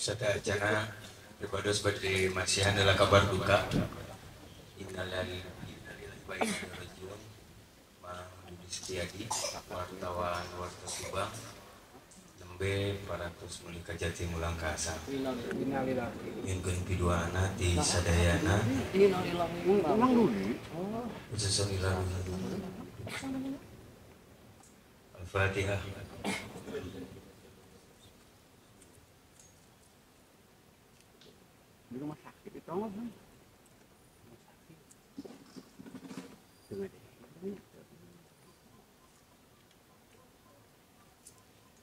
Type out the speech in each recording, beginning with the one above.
Sadayana ibadah sebagai masihan adalah kabar duka. Innalillahi wa inna ilaihi rajiun. Mang Budi Setiadi, wartawan Warta Subang, nembe 400 mulika jati mulang kasa. Mingkeun piduana di sadayana. Emang dulu. Ususunilah Al-Fatihah. Di rumah sakit itu mah kan.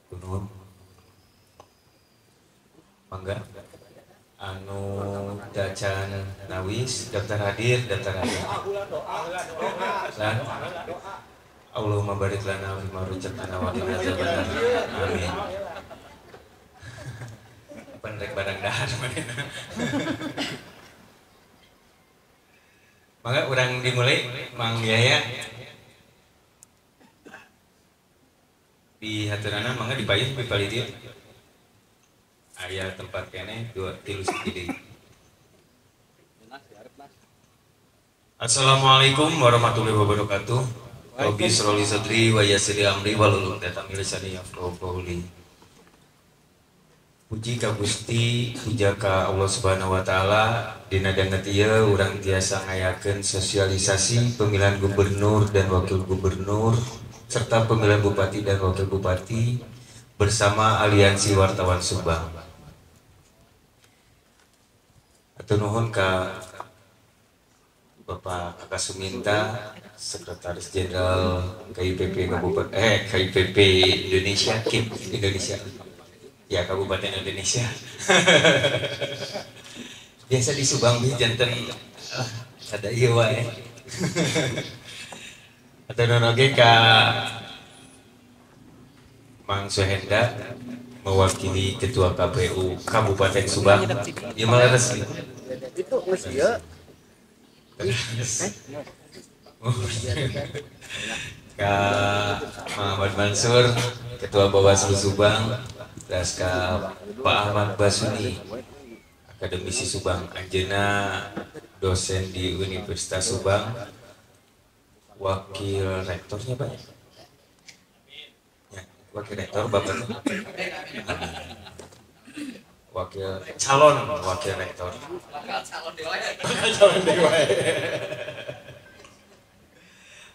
Gunung mangga anu dacan nawis daftar hadir lan Allahumma barik lana fi ma razaqtana wa qina adzabannar amin. Pendek barang dahar manehna. Mangga urang dimulai Mang Yaya di haturana mangga dipayun pipali dia aya tempat kene 2 3 sakit. Assalamualaikum warahmatullahi wabarakatuh. Rabbi shroli sadri wa yassir amri wahlul 'uqdatam min lisani yafqahu qawli. Puji ka Gusti, puja ka Allah Subhanahu wa taala. Dina danget ieu urang tiasa ngayakeun sosialisasi pemilihan gubernur dan wakil gubernur serta pemilihan bupati dan wakil bupati bersama Aliansi Wartawan Subang. Atur nuhun ka Bapak Kakak Suminta, Sekretaris Jenderal KIPP KIPP Indonesia, KIP Indonesia. Ya, Kabupaten Indonesia. Biasa di Subang bi janten ada ieu wae. Atur nuhun oge ka Mang Suhenda mewakili Ketua KPU Kabupaten Subang. Ieu malah resmi. Itu geus ieu. Ka Muhammad Mansur, Ketua Bawaslu Subang, terus ka Pak Ahmad Basuni, akademisi Subang, anjeunna dosen di Universitas Subang, wakil rektornya Pak. Ya, wakil rektor Bapak. Calon wakil rektor. Calon dewa.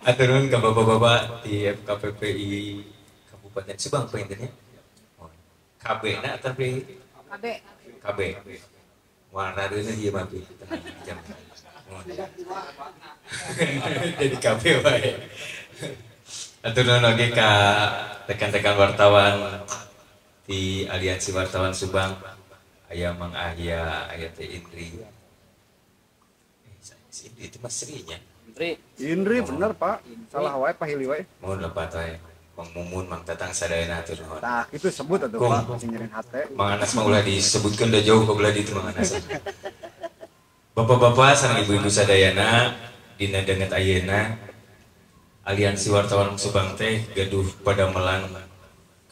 Aturun ke bapak-bapak di FKPPI Kabupaten Subang pengennya. KB na atau KB. KB. Warna dulu dia mapi. Jam. Jadi KB wae. Aturun lagi ke rekan-rekan wartawan di Aliansi Wartawan Subang. Ayah Mang Ahya, ayah Teh Indri. Indri itu mas Srinya. Indri bener Pak. Salah wae pahili wae. Mohon lepat wae. Mang Mumun, Mang Tatang sadayana atur nuhun. Tah, itu sebut atuh Kum. Pak, singirin hate. Mang Anas mah ulah disebutkeun da jauh ka belah ditu Mang Anas. Bapak-bapak sareng ibu-ibu sadayana dina danget ayeuna Aliansi Wartawan Subang teh gaduh pada melang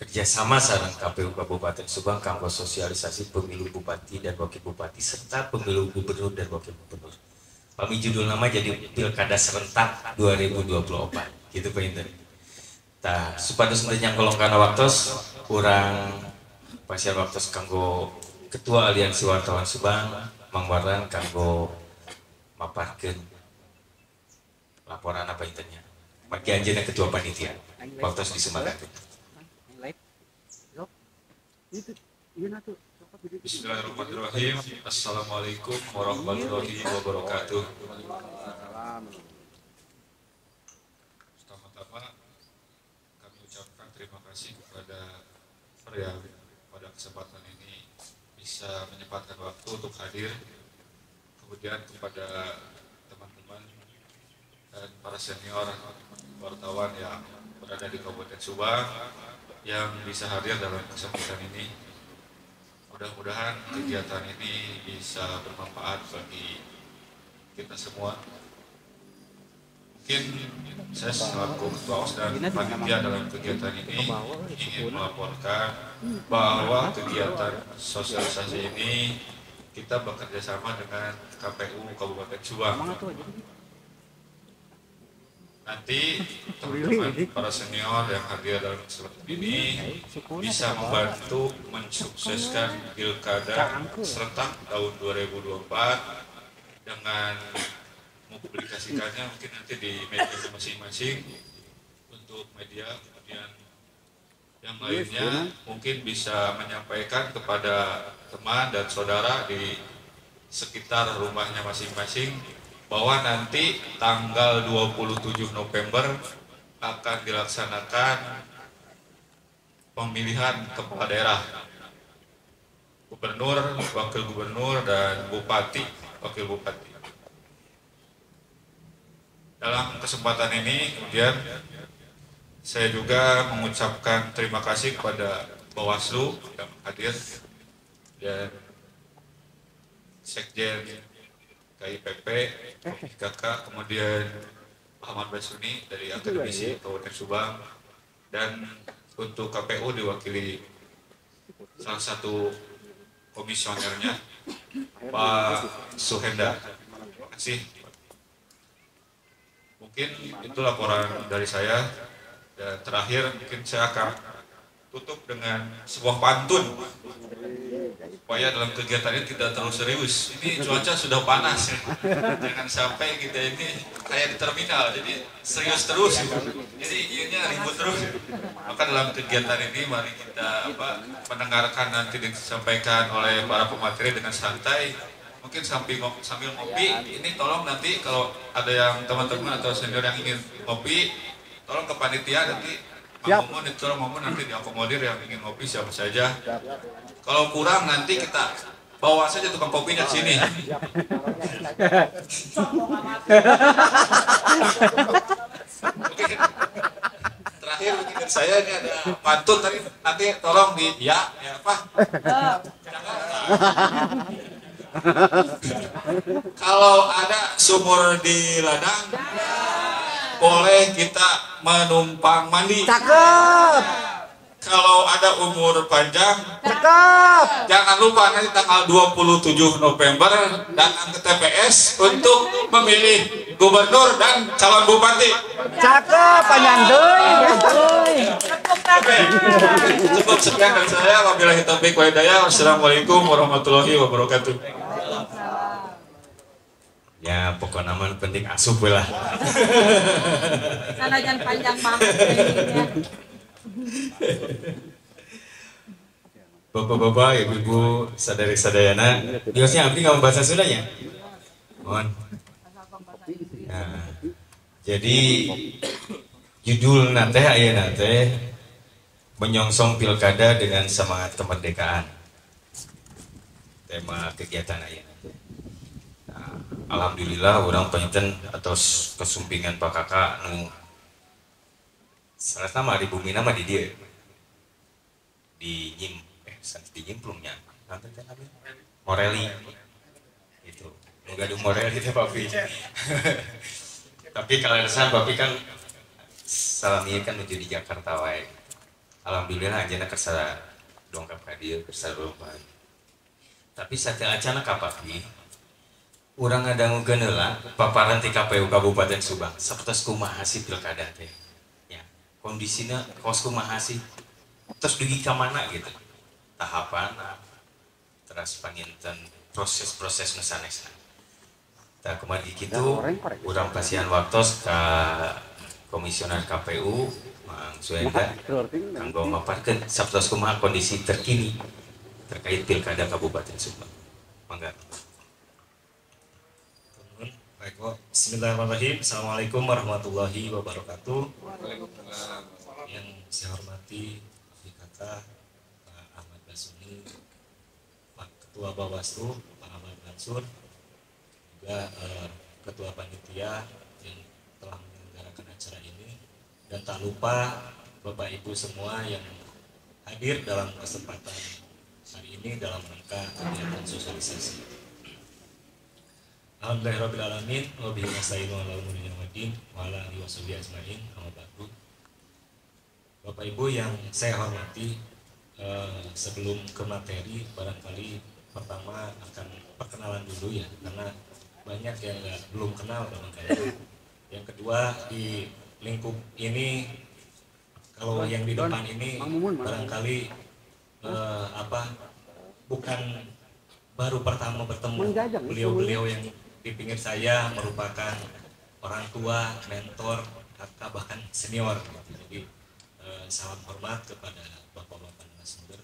kerjasama sareng KPU Kabupaten Subang kanggo sosialisasi pemilu bupati dan wakil bupati serta pemilu gubernur dan wakil gubernur. Pami judul nama jadi Pilkada Serentak 2024. Gitu Pak Inten. Tah, supados teu golongkan waktos urang pasien waktos kanggo Ketua Aliansi Wartawan Subang Mang Wardan kanggo maparkeun laporan apa intennya. Maki anjeunna Ketua Panitia. Waktos disembahkan. Itu ieu atuh. Bismillahirrahmanirrahim. Assalamualaikum warahmatullahi wabarakatuh. Pertama-tama kami ucapkan terima kasih kepada yang pada kesempatan ini bisa menyempatkan waktu untuk hadir. Kemudian kepada teman-teman dan para senior wartawan yang berada di Kabupaten Subang yang bisa hadir dalam kesempatan ini. Mudah-mudahan kegiatan ini bisa bermanfaat bagi kita semua. mungkin saya selaku ketua OS dan panitia dalam kegiatan ini ingin melaporkan bahwa kegiatan sosialisasi ini kita bekerja sama dengan KPU Kabupaten Subang. Nanti teman-teman para senior yang hadir dalam kesempatan ini bisa membantu mensukseskan pilkada serentak tahun 2024 dengan mempublikasikannya mungkin nanti di media masing-masing untuk media, kemudian yang lainnya mungkin bisa menyampaikan kepada teman dan saudara di sekitar rumahnya masing-masing bahwa nanti tanggal 27 November akan dilaksanakan pemilihan kepala daerah, gubernur, wakil gubernur, dan bupati, wakil bupati. Dalam kesempatan ini kemudian saya juga mengucapkan terima kasih kepada Bawaslu yang hadir dan Sekjen KIPP, Kakak, kemudian Ahmad Basuni dari Akademisi Kabupaten Subang, dan untuk KPU diwakili salah satu komisionernya Pak Suhenda. Terima kasih. Mungkin itu laporan dari saya, dan terakhir mungkin saya akan tutup dengan sebuah pantun supaya dalam kegiatan ini tidak terlalu serius. Ini cuaca sudah panas ya. Jangan sampai kita ini kayak di terminal jadi serius terus jadi ini ribut terus. Maka dalam kegiatan ini mari kita mendengarkan nanti disampaikan oleh para pemateri dengan santai, mungkin sambil ngopi. Ini tolong nanti kalau ada yang teman-teman atau senior yang ingin ngopi, tolong ke panitia nanti Momen itu nanti diakomodir yang ingin ngopi siapa saja. Kalau kurang nanti kita bawa saja tukang kopinya ke sini. Oke. Terakhir mungkin saya ini ada pantun tadi, nanti tolong di ya apa? Kalau ada sumur di ladang, boleh kita menumpang mandi. Cakep. Kalau ada umur panjang, Cakep. jangan lupa nanti tanggal 27 November datang ke TPS untuk memilih gubernur dan calon bupati. Cakep, panjang deui. Cukup sekian dari saya. Wabillahi taufiq wal hidayah. Wassalamualaikum warahmatullahi wabarakatuh. Ya pokoknya nama penting asup lah. Sana jangan panjang banget. Bapak-bapak, ibu-ibu, sadari-sadayana, biasanya abdi nggak bahasa Sundanya. Mohon. Nah, jadi judul nate aya nate menyongsong pilkada dengan semangat kemerdekaan. Tema kegiatan aya. Alhamdulillah orang penonton atau kesumpingan Pak Kakak nu salah nama di bumi nama di dia di Nyim di Nyimplungnya Moreli itu gaduh Moreli itu Papi. Tapi kalau alasan Papi kan salami kan menuju di Jakarta wae. Alhamdulillah anjeunna kersa dongkap ka dieu kersa rumah. Tapi saatnya acana ka Papi urang ngadangukeun heula paparan ti KPU Kabupaten Subang sapertos kumaha sih pilkada teh ya kondisina kos kumaha sih terus dugi ka mana gitu tahapan terus panginten proses-proses nu sanesna tah kumaha kitu urang pasihan waktos ka komisioner KPU Mang Suenda kanggo maparkeun sapertos kumaha kondisi terkini terkait pilkada Kabupaten Subang. Mangga. Baik, bismillahirrahmanirrahim. Assalamualaikum warahmatullahi wabarakatuh. Yang saya hormati Kakak Pak Ahmad Basuni, Pak Ketua Bawaslu Pak Ahmad Mansur, juga Ketua Panitia yang telah menyelenggarakan acara ini, dan tak lupa Bapak Ibu semua yang hadir dalam kesempatan hari ini dalam rangka kegiatan sosialisasi. Alhamdulillahirrahmanirrahim. Wabillahi nasta'inu ala umuri waddin wa ala alihi washabihi ajmain. Amma ba'du. Bapak Ibu yang saya hormati, sebelum ke materi barangkali pertama akan perkenalan dulu ya, karena banyak yang belum kenal barangkali. Yang kedua, di lingkup ini kalau yang di depan ini barangkali bukan baru pertama bertemu. Beliau-beliau yang di pinggir saya merupakan orang tua, mentor, kakak, bahkan senior. Jadi salam hormat kepada bapak-bapak narasumber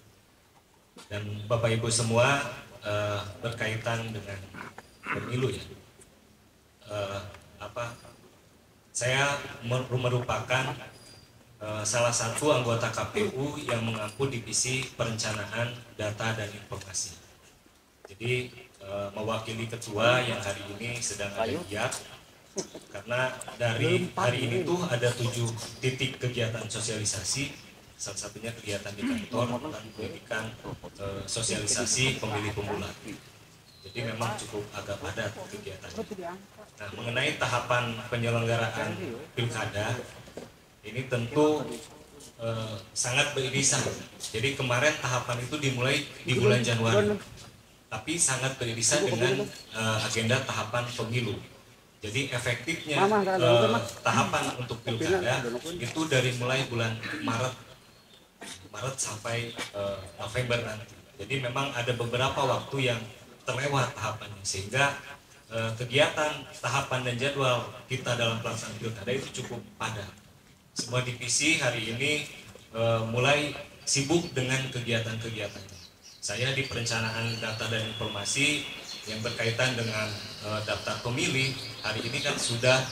dan bapak ibu semua. Berkaitan dengan pemilu ya. Saya merupakan salah satu anggota KPU yang mengampu divisi perencanaan data dan informasi. Jadi mewakili ketua yang hari ini sedang ada giat, karena dari hari ini tuh ada 7 titik kegiatan sosialisasi, salah satunya kegiatan di kantor tentang pendidikan sosialisasi pemilih pemula. Jadi memang cukup agak padat kegiatannya. Nah, mengenai tahapan penyelenggaraan pilkada ini tentu sangat beririsan. Jadi kemarin tahapan itu dimulai di bulan Januari, tapi sangat beririsan dengan agenda tahapan pemilu. Jadi efektifnya tahapan untuk pilkada itu dari mulai bulan Maret sampai November nanti. Jadi memang ada beberapa waktu yang terlewat tahapannya, sehingga kegiatan tahapan dan jadwal kita dalam pelaksanaan pilkada itu cukup padat. Semua divisi hari ini mulai sibuk dengan kegiatan-kegiatannya. Saya di perencanaan data dan informasi yang berkaitan dengan daftar pemilih, hari ini kan sudah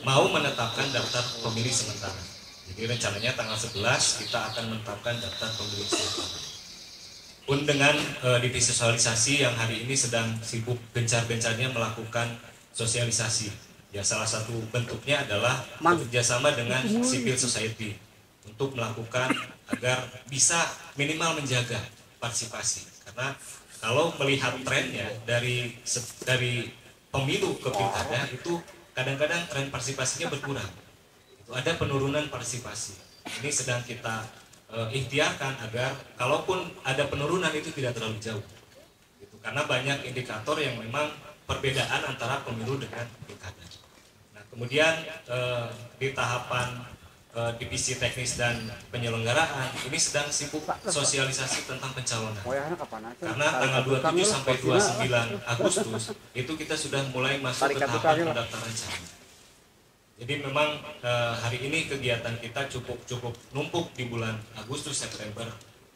mau menetapkan daftar pemilih sementara. Jadi rencananya tanggal 11 kita akan menetapkan daftar pemilih sementara. Pun dengan divisi sosialisasi yang hari ini sedang sibuk gencar-gencarnya melakukan sosialisasi. Ya, salah satu bentuknya adalah bekerjasama dengan civil society untuk melakukan agar bisa minimal menjaga partisipasi. Karena kalau melihat trennya dari pemilu ke pilkada itu kadang-kadang tren partisipasinya berkurang. Itu ada penurunan partisipasi. Ini sedang kita ikhtiarkan agar kalaupun ada penurunan itu tidak terlalu jauh. Gitu. Karena banyak indikator yang memang perbedaan antara pemilu dengan pilkada. Nah, kemudian di tahapan divisi teknis dan penyelenggaraan ini sedang sibuk sosialisasi tentang pencalonan. Karena tanggal 27 sampai 29 Agustus itu kita sudah mulai masuk ke tahapan pendaftaran calon. Jadi memang hari ini kegiatan kita cukup numpuk di bulan Agustus, September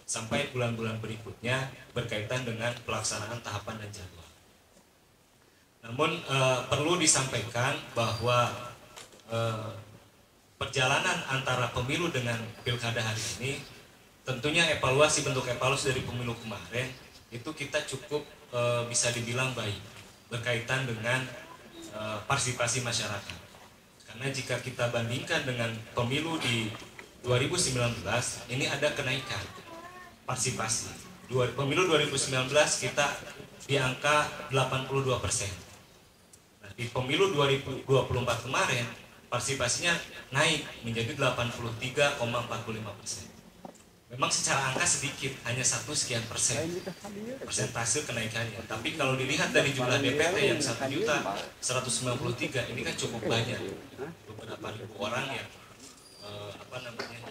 sampai bulan-bulan berikutnya berkaitan dengan pelaksanaan tahapan dan jadwal. Namun perlu disampaikan bahwa perjalanan antara pemilu dengan pilkada hari ini tentunya bentuk evaluasi dari pemilu kemarin itu kita cukup bisa dibilang baik berkaitan dengan partisipasi masyarakat. Karena jika kita bandingkan dengan pemilu di 2019 ini ada kenaikan partisipasi. Pemilu 2019 kita di angka 82%. Nah, di pemilu 2024 kemarin partisipasinya naik menjadi 83,45%. Memang secara angka sedikit, hanya 1 sekian persen persentase kenaikannya. Tapi kalau dilihat dari jumlah DPT yang 1.193 ini kan cukup banyak, beberapa ribu orang yang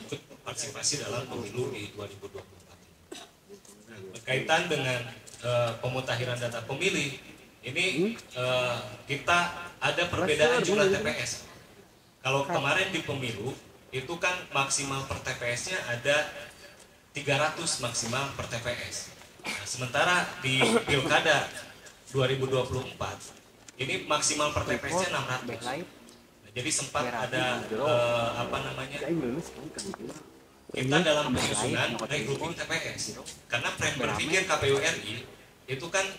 ikut partisipasi dalam pemilu di 2024. Nah, berkaitan dengan pemutakhiran data pemilih ini kita ada perbedaan jumlah TPS. Kalau kemarin di pemilu itu kan maksimal per TPS-nya ada 300 maksimal per TPS. Nah, sementara di pilkada 2024 ini maksimal per TPS-nya 600. Nah, jadi sempat ada kita dalam penyusunan regrouping TPS. Karena frame berpikir KPU RI itu kan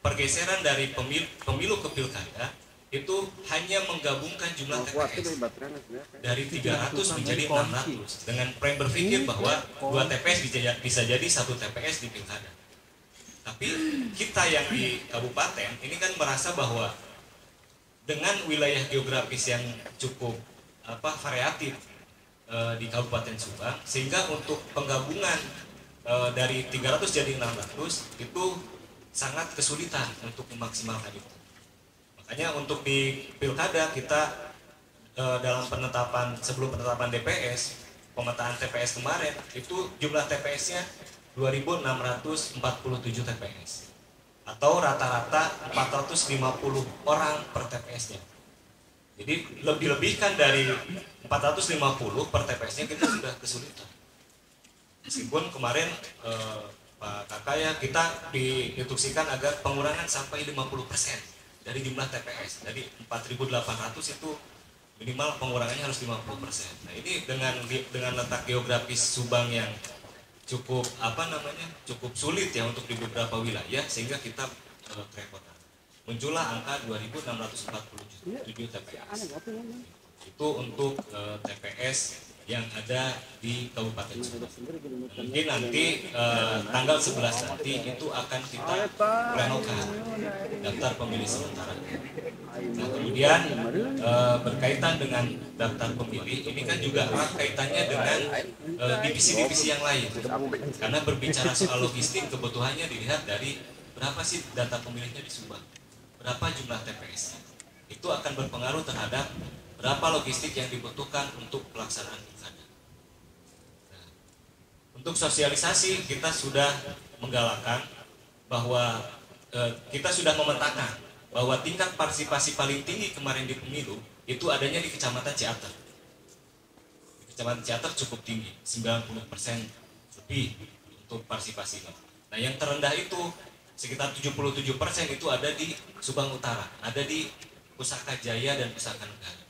pergeseran dari pemilu ke pilkada itu hanya menggabungkan jumlah TPS dari 300 menjadi 600 dengan frame berpikir bahwa 2 TPS bisa jadi 1 TPS di pilkada. Tapi kita yang di kabupaten ini kan merasa bahwa dengan wilayah geografis yang cukup variatif di Kabupaten Subang, sehingga untuk penggabungan dari 300 jadi 600 itu sangat kesulitan untuk memaksimalkan itu. Makanya untuk di pilkada kita dalam penetapan, sebelum penetapan DPS, pemetaan TPS kemarin itu jumlah TPS-nya 2.647 TPS atau rata-rata 450 orang per TPS-nya. Jadi lebih-lebihkan dari 450 per TPS-nya kita sudah kesulitan. Meskipun kemarin Pak Kakak ya, kita diinstruksikan agar pengurangan sampai 50% dari jumlah TPS. Dari 4.800 itu minimal pengurangannya harus 50%. Nah ini dengan letak geografis Subang yang cukup cukup sulit ya untuk di beberapa wilayah, sehingga kita kerepotan. Muncullah angka 2.647 TPS. Itu untuk TPS yang ada di Kabupaten Subang. Mungkin nanti tanggal 11 nanti itu akan kita plenokan daftar pemilih sementara. Nah kemudian berkaitan dengan daftar pemilih ini kan juga erat kaitannya dengan divisi-divisi yang lain. Karena berbicara soal logistik, kebutuhannya dilihat dari berapa sih data pemilihnya di Subang, berapa jumlah TPS-nya. Itu akan berpengaruh terhadap berapa logistik yang dibutuhkan untuk pelaksanaan pilkada. Nah, untuk sosialisasi kita sudah menggalakkan bahwa kita sudah memetakan bahwa tingkat partisipasi paling tinggi kemarin di pemilu itu adanya di Kecamatan Ciater. Di Kecamatan Ciater cukup tinggi, 90% lebih untuk partisipasinya. Nah yang terendah itu sekitar 77% itu ada di Subang Utara, ada di Pusaka Jaya dan Pusaka Negara.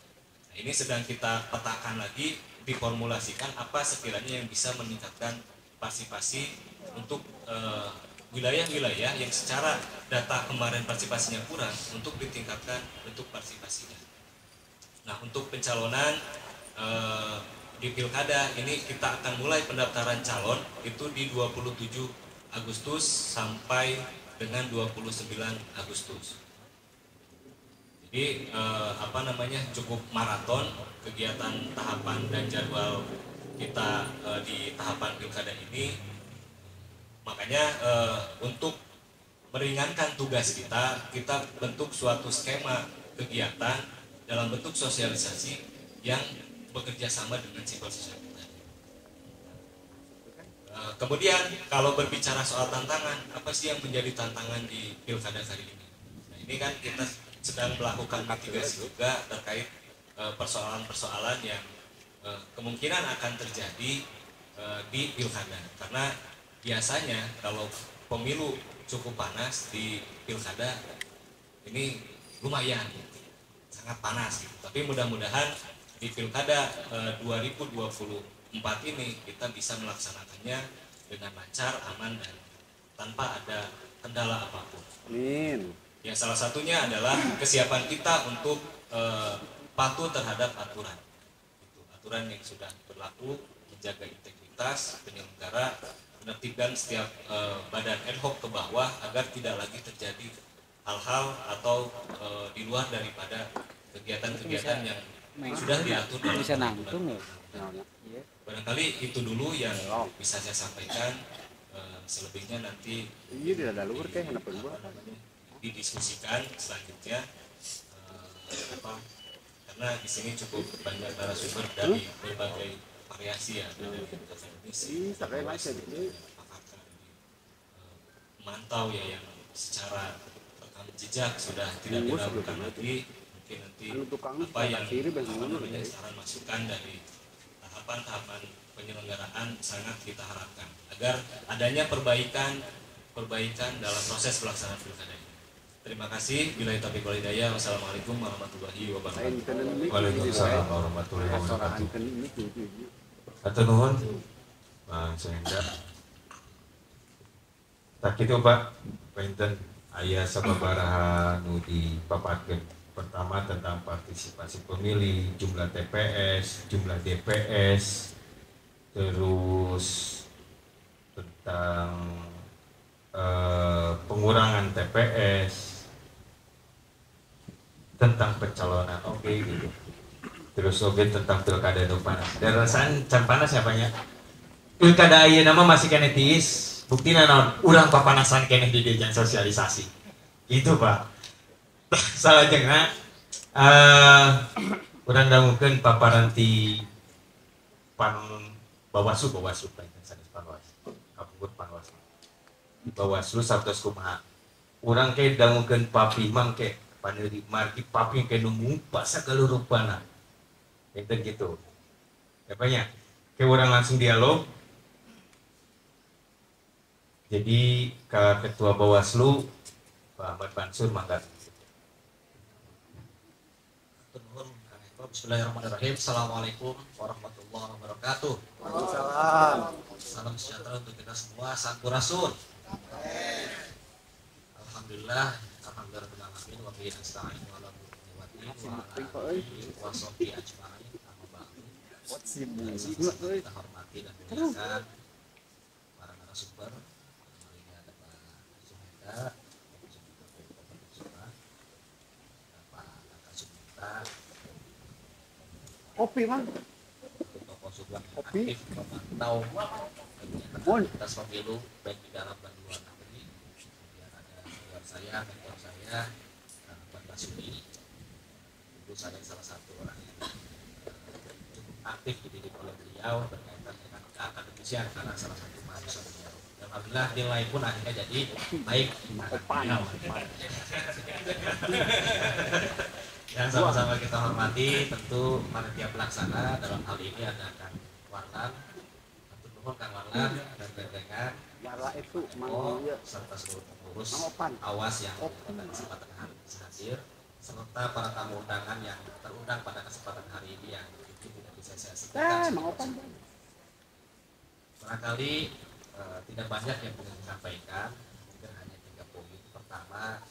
Nah, ini sedang kita petakan lagi, diformulasikan apa sekiranya yang bisa meningkatkan partisipasi untuk wilayah-wilayah yang secara data kemarin partisipasinya kurang, untuk ditingkatkan untuk partisipasinya. Nah untuk pencalonan di pilkada ini kita akan mulai pendaftaran calon itu di 27 Agustus sampai dengan 29 Agustus. Jadi cukup maraton kegiatan tahapan dan jadwal kita di tahapan pilkada ini. Makanya untuk meringankan tugas kita bentuk suatu skema kegiatan dalam bentuk sosialisasi yang bekerja sama dengan civil society. Kemudian kalau berbicara soal tantangan, apa sih yang menjadi tantangan di pilkada kali ini? Nah, ini kan kita sedang melakukan mitigasi juga terkait persoalan-persoalan yang kemungkinan akan terjadi di pilkada. Karena biasanya kalau pemilu cukup panas di pilkada ini lumayan sangat panas gitu. Tapi mudah-mudahan di pilkada 2024 ini kita bisa melaksanakannya dengan lancar, aman dan tanpa ada kendala apapun. Amin. Ya salah satunya adalah kesiapan kita untuk patuh terhadap aturan. Aturan yang sudah berlaku, menjaga integritas penyelenggara, menertibkan setiap badan ad hoc ke bawah agar tidak lagi terjadi hal-hal atau di luar daripada kegiatan-kegiatan yang sudah diatur dalam aturan. Barangkali itu dulu yang bisa saya sampaikan, selebihnya nanti didiskusikan selanjutnya, karena di sini cukup banyak narasumber dari berbagai variasi ya, dari Indonesia, memantau ya yang secara rekam jejak sudah tidak dilakukan lagi. Mungkin nanti apa yang saran masukan dari tahapan-tahapan penyelenggaraan sangat kita harapkan agar adanya perbaikan dalam proses pelaksanaan pilkada ini. Terima kasih. Billahi taufiq wal hidayah. Wassalamualaikum warahmatullahi wabarakatuh. Waalaikumsalam warahmatullahi wabarakatuh. Atur nuhun, Bang Senda. Tak itu Pak, Penten aya sababaraha nu dipaparkeun. Pertama tentang partisipasi pemilih, jumlah TPS, jumlah DPS, terus tentang pengurangan TPS. tentang pencalonan oke gitu. Terus oke tentang pilkada nu panas. Darasan can panas ya banyak. Pilkada ayeuna nama masih kene tiis. Buktina naon? Urang papanasan kene di dieujan sosialisasi. Itu Pak. Salajengna urang dangukeun paparan ti Bawaslu baik sanes Panwaslu. Kapungkur Panwaslu. Bawaslu sabtos kumaha. Urang ke dangukeun papi mangke paneuri margi papi ke nu mumpa sagala rupana. Enten gitu. Ya banyak. Ke orang langsung dialog. Jadi ke Ketua Bawaslu Pak Ahmad Mansur mangga. Bismillahirrahmanirrahim. Assalamualaikum warahmatullahi wabarakatuh. Waalaikumsalam. Salam sejahtera untuk kita semua. Sampurasun. Alhamdulillah. Alhamdulillahirobbilalamin. Wa bihi nasta'in wa ala wa sahbihi ajma'in. Amma ba'du. Kita hormati dan muliakan para narasumber. Ini ada Pak Suhenda, Pak Kakak Sumita, Kopi mang. tokoh Subang yang Kopi. aktif memantau aktivitas pemilu baik di dalam dan luar negeri. Kemudian ada mentor saya, Pak Basuni. Tentu saya salah satu orang yang cukup aktif dididik oleh beliau berkaitan dengan keakademisian karena salah satu mahasiswa beliau. Dan alhamdulillah nilai pun akhirnya jadi baik. Dan sama-sama kita hormati tentu panitia pelaksana dalam hal ini ada Kang Warlan, tentu Kang Warlan dan Bendengan, Wala itu Oh, mang. serta seluruh pengurus Mang Opan. awas yang pada kesempatan hari ini hadir, serta para tamu undangan yang terundang pada kesempatan hari ini yang itu tidak bisa saya sebutkan. Mang Opan. Barangkali tidak banyak yang perlu disampaikan, mungkin hanya 3 poin. Pertama,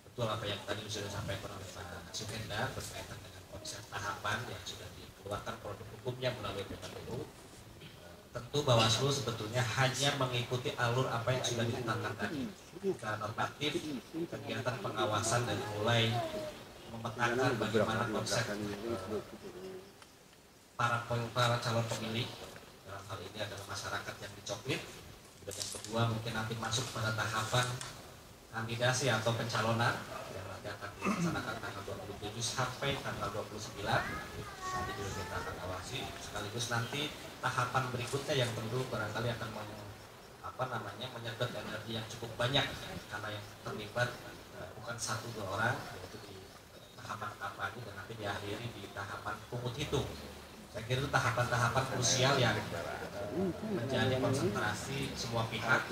betul apa yang tadi sudah disampaikan oleh Pak Suhenda berkaitan dengan konsep tahapan yang sudah dikeluarkan produk hukumnya melalui PKPU. Tentu Bawaslu sebetulnya hanya mengikuti alur apa yang sudah ditetapkan tadi. Secara normatif, kegiatan pengawasan dari mulai memetakan bagaimana konsep para calon pemilih, dalam hal ini adalah masyarakat yang dicoklit. Dan yang kedua mungkin nanti masuk pada tahapan kandidasi atau pencalonan yang nanti akan dilaksanakan tanggal 27 sampai tanggal 29. Nanti juga kita akan awasi sekaligus nanti tahapan berikutnya yang tentu barangkali akan menyedot energi yang cukup banyak karena yang terlibat bukan 1-2 orang, yaitu di tahapan kampanye dan nanti diakhiri di tahapan pungut hitung. Saya kira itu tahapan-tahapan krusial yang menjadi konsentrasi semua pihak.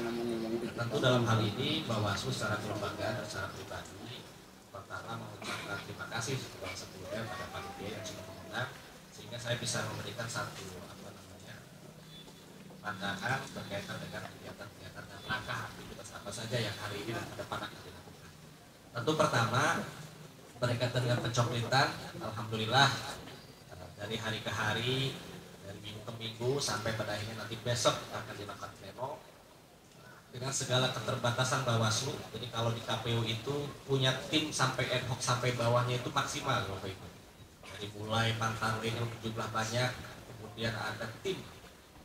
Tentu dalam hal ini Bawaslu secara kelembagaan dan secara pribadi pertama mengucapkan terima kasih kepada sebelumnya pada panitia yang sudah mengundang sehingga saya bisa memberikan satu pandangan berkaitan dengan kegiatan-kegiatan dan langkah aktivitas apa saja yang hari ini dan ke depan akan dilakukan. Tentu pertama berkaitan dengan pencoplitan, alhamdulillah dari hari ke hari, dari minggu ke minggu sampai pada akhirnya nanti besok akan dilakukan pleno dengan segala keterbatasan Bawaslu. Jadi kalau di KPU itu punya tim sampai ad hoc sampai bawahnya itu maksimal Bapak Ibu. Dari mulai pantarlin yang jumlah banyak, kemudian ada tim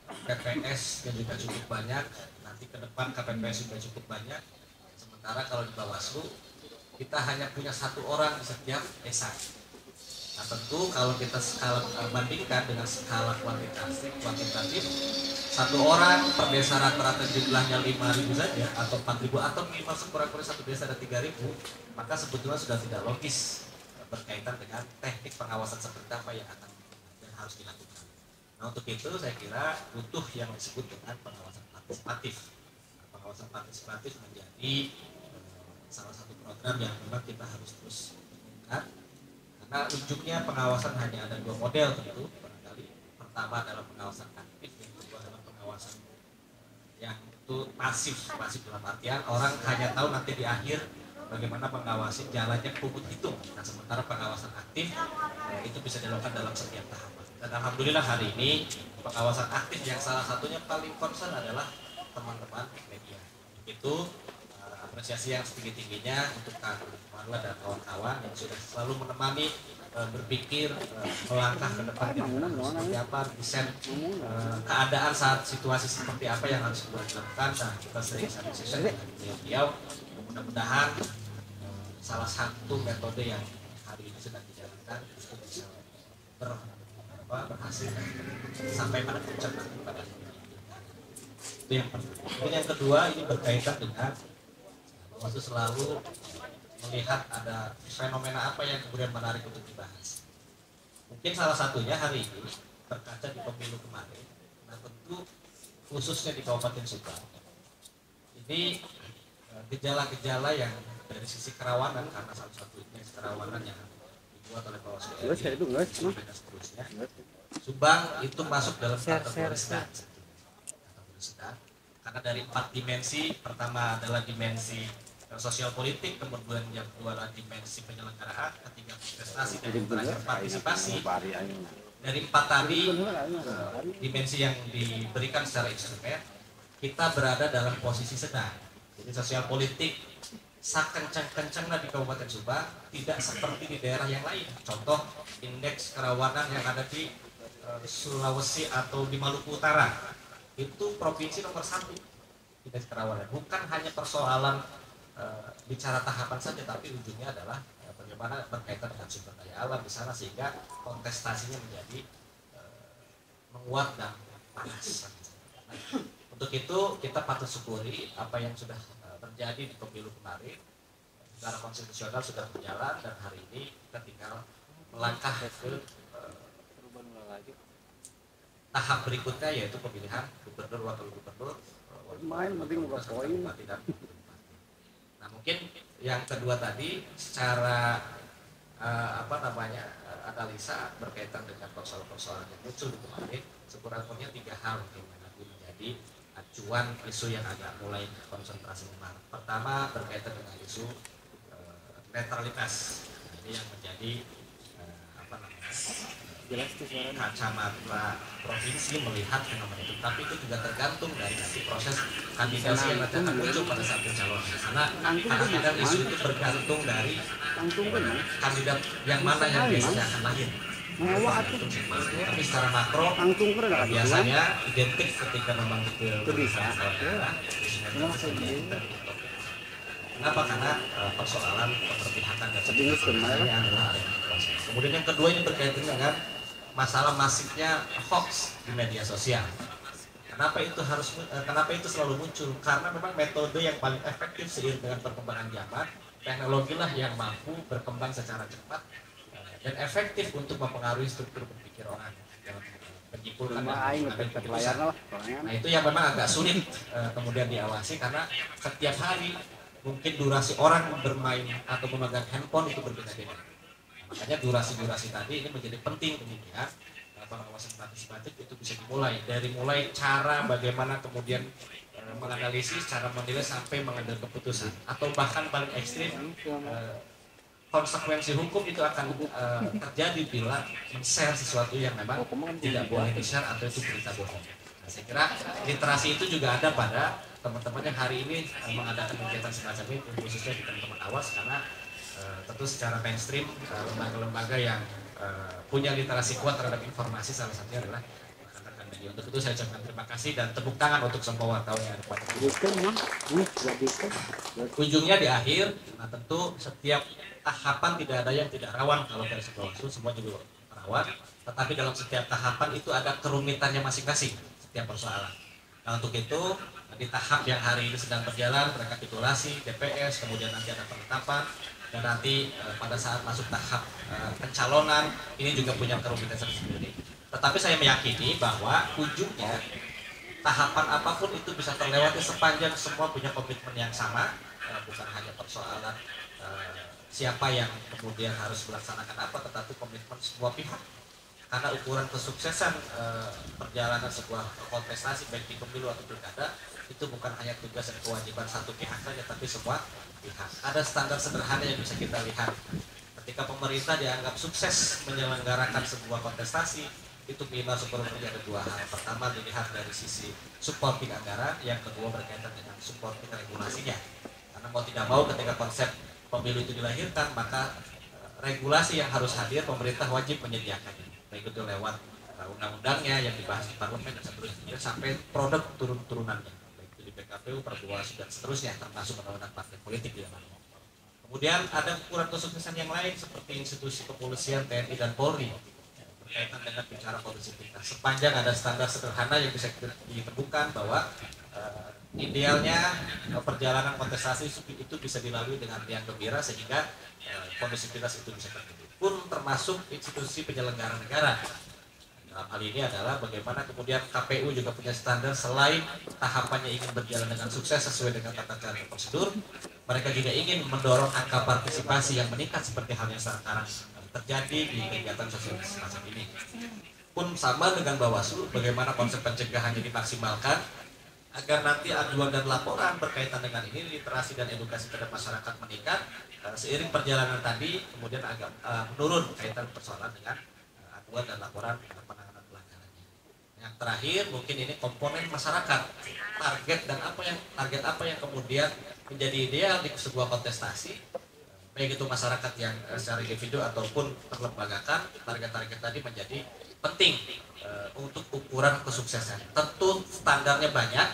PPS yang juga cukup banyak, nanti ke depan KPPS juga cukup banyak. Sementara kalau di Bawaslu kita hanya punya 1 orang di setiap desa. Nah tentu kalau kita bandingkan dengan skala kuantitatif 1 orang per desa rata-rata jumlahnya 5.000 saja atau 4.000 atau minimal sekurang-kurangnya 1 desa ada 3.000, maka sebetulnya sudah tidak logis berkaitan dengan teknik pengawasan seperti apa yang akan dan harus dilakukan. Nah untuk itu saya kira butuh yang disebut dengan pengawasan partisipatif. Nah, pengawasan partisipatif menjadi salah satu program yang memang kita harus terus lakukan. Karena ujungnya pengawasan hanya ada 2 model tentu. Barangkali pertama adalah pengawasan aktif, yang kedua adalah pengawasan yang itu pasif dalam artian orang hanya tahu nanti di akhir bagaimana mengawasi jalannya pungut hitung. Nah sementara pengawasan aktif itu bisa dilakukan dalam setiap tahapan. Dan alhamdulillah hari ini pengawasan aktif yang salah satunya paling concern adalah teman-teman media. Itu apresiasi yang setinggi-tingginya untuk Kang Marla dan kawan-kawan yang sudah selalu menemani berpikir melangkah ke depan seperti apa desain keadaan saat situasi seperti apa yang harus kita lakukan. Nah, kita sering sesi dengan beliau. Mudah-mudahan salah satu metode yang hari ini sedang dijalankan itu bisa berhasil dan sampai pada puncak nanti pada itu yang pertama. Kemudian yang kedua ini berkaitan dengan bahwa itu selalu melihat ada fenomena apa yang kemudian menarik untuk dibahas. Mungkin salah satunya hari ini berkaca di pemilu kemarin, nah tentu khususnya di Kabupaten Subang ini gejala-gejala yang dari sisi kerawanan, karena salah satu indeks kerawanan yang dibuat oleh Bawaslu dan seterusnya, Subang itu masuk dalam kategori sedang. Karena dari 4 dimensi, pertama adalah dimensi sosial politik, kemudian yang kedua adalah dimensi penyelenggaraan, ketiga prestasi, dan yang terakhir partisipasi. Dari 4 tadi dimensi yang diberikan secara instrumen, kita berada dalam posisi sedang. Jadi sosial politik sakencang-kencangnya di Kabupaten Subang, tidak seperti di daerah yang lain. Contoh indeks kerawanan yang ada di Sulawesi atau di Maluku Utara, itu provinsi nomor 1 indeks kerawanan. Bukan hanya persoalan bicara tahapan saja, tapi ujungnya adalah bagaimana berkaitan dengan sumber daya alam di sana sehingga kontestasinya menjadi menguat dan panas. Nah, untuk itu kita patut syukuri apa yang sudah terjadi di pemilu kemarin. Secara konstitusional sudah berjalan dan hari ini kita tinggal melangkah ke tahap berikutnya, yaitu pemilihan gubernur, wakil gubernur, main penting buka poin. Nah, mungkin yang kedua tadi secara analisa berkaitan dengan persoalan-persoalan yang muncul di kemarin, sekurang-kurangnya 3 hal yang menjadi acuan isu yang agak mulai konsentrasi kemarin. Pertama berkaitan dengan isu netralitas. Ini yang menjadi kacamata provinsi melihat fenomena itu, tapi itu juga tergantung dari nanti proses kandidasi yang nanti akan muncul pada saat pencalonan. Karena kadang-kadang isu itu bergantung dari kandidat yang mana yang biasanya akan lahir. Tapi secara makro biasanya identik ketika memang itu bisa. Kenapa? Karena persoalan keberpihakan dan sebagainya adalah proses. Kemudian yang kedua ini berkaitan dengan masalah masifnya hoax di media sosial. Kenapa itu selalu muncul? Karena memang metode yang paling efektif seiring dengan perkembangan zaman, teknologi lah yang mampu berkembang secara cepat dan efektif untuk mempengaruhi struktur berpikir orang dalam menyimpulkan dan mengambil keputusan. Nah, itu yang memang agak sulit kemudian diawasi, karena setiap hari mungkin durasi orang bermain atau memegang handphone itu berbeda-beda. Makanya durasi-durasi tadi ini menjadi penting kemudian pengawasan partisipatif itu bisa dimulai dari cara bagaimana kemudian menganalisis, cara menilai sampai mengambil keputusan, atau bahkan paling ekstrim konsekuensi hukum itu akan terjadi bila men-share sesuatu yang memang tidak boleh di-share atau itu berita bohong. Nah, saya kira literasi itu juga ada pada teman-teman yang hari ini mengadakan kegiatan semacam ini, khususnya di teman-teman awas, karena tentu secara mainstream lembaga-lembaga yang punya literasi kuat terhadap informasi salah satunya adalah rekan-rekan media. Untuk itu saya ucapkan terima kasih dan tepuk tangan untuk semua wartawan yang ada pada ujungnya di akhir. Nah, tentu setiap tahapan tidak ada yang tidak rawan. Kalau dari Bawaslu semua juga rawan, tetapi dalam setiap tahapan itu ada kerumitannya masing-masing setiap persoalan. Nah, untuk itu di tahap yang hari ini sedang berjalan rekapitulasi DPS, kemudian nanti ada penetapan, dan nanti pada saat masuk tahap pencalonan ini juga punya kerumitan sendiri. Tetapi saya meyakini bahwa ujungnya tahapan apapun itu bisa terlewati sepanjang semua punya komitmen yang sama, bukan hanya persoalan siapa yang kemudian harus melaksanakan apa, tetapi komitmen semua pihak. Karena ukuran kesuksesan perjalanan sebuah kontestasi baik di pemilu atau pilkada itu bukan hanya tugas dan kewajiban satu pihak saja, tapi semua pihak. Ada standar sederhana yang bisa kita lihat. Ketika pemerintah dianggap sukses menyelenggarakan sebuah kontestasi, itu minimal sebenarnya ada 2 hal. Pertama dilihat dari sisi supporting anggaran, yang kedua berkaitan dengan supporting regulasinya. Karena mau tidak mau ketika konsep pemilu itu dilahirkan, maka regulasi yang harus hadir pemerintah wajib menyediakannya, baik itu lewat undang-undangnya yang dibahas di parlemen dan seterusnya sampai produk turun-turunannya, baik itu di PKPU, Perbawaslu dan seterusnya, termasuk undang-undang partai politik di dalamnya. Kemudian ada ukuran kesuksesan yang lain seperti institusi kepolisian, TNI dan Polri berkaitan dengan bicara kondusivitas. Sepanjang ada standar sederhana yang bisa ditemukan bahwa idealnya perjalanan kontestasi itu bisa dilalui dengan riang gembira sehingga kondusivitas itu bisa terjadi. Pun termasuk institusi penyelenggara negara. Dalam hal ini adalah bagaimana kemudian KPU juga punya standar selain tahapannya ingin berjalan dengan sukses sesuai dengan tata cara dan prosedur, mereka juga ingin mendorong angka partisipasi yang meningkat seperti hal yang sekarang terjadi di kegiatan sosialisasi semacam ini. Pun sama dengan Bawaslu, bagaimana konsep pencegahannya dimaksimalkan agar nanti aduan dan laporan berkaitan dengan ini, literasi dan edukasi terhadap masyarakat meningkat. Seiring perjalanan tadi kemudian agak menurun kaitan persoalan dengan aduan dan laporan penanganan pelanggarannya. Yang terakhir mungkin ini komponen masyarakat, target apa yang kemudian menjadi ideal di sebuah kontestasi, baik itu masyarakat yang secara individu ataupun terlembagakan. Target-target tadi menjadi penting untuk ukuran kesuksesan. Tentu standarnya banyak,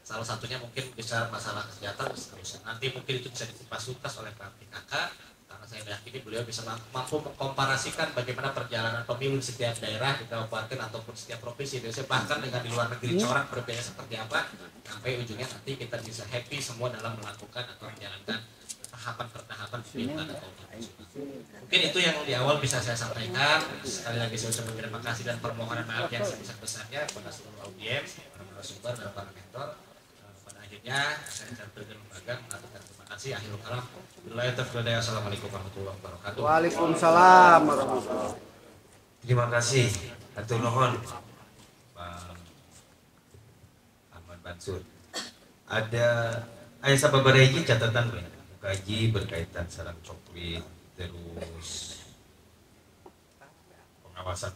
salah satunya mungkin bisa masalah kesejahteraan seterusnya. Nanti mungkin itu bisa dikupas tuntas oleh Pak PKK, karena saya yakini beliau bisa mampu mengkomparasikan bagaimana perjalanan pemilu di setiap daerah, di kabupaten ataupun setiap provinsi Indonesia, bahkan dengan di luar negeri corak berbeda seperti apa, sampai ujungnya nanti kita bisa happy semua dalam melakukan atau menjalankan tahapan per tahapan pemilu atau mungkin itu yang di awal bisa saya sampaikan. Sekali lagi saya ucapkan terima kasih dan permohonan maaf yang sebesar-besarnya kepada seluruh audiens, para narasumber dan para mentor. Pada akhirnya saya dari lembaga mengatakan terima kasih. Akhirul kalam. Assalamualaikum warahmatullahi wabarakatuh. Waalaikumsalam warahmatullahi. Terima kasih. Hatur nuhun Pak Ahmad Mansur. Ada sababaraha hiji catatan we. Kaji berkaitan sareng coklit terus pengawasan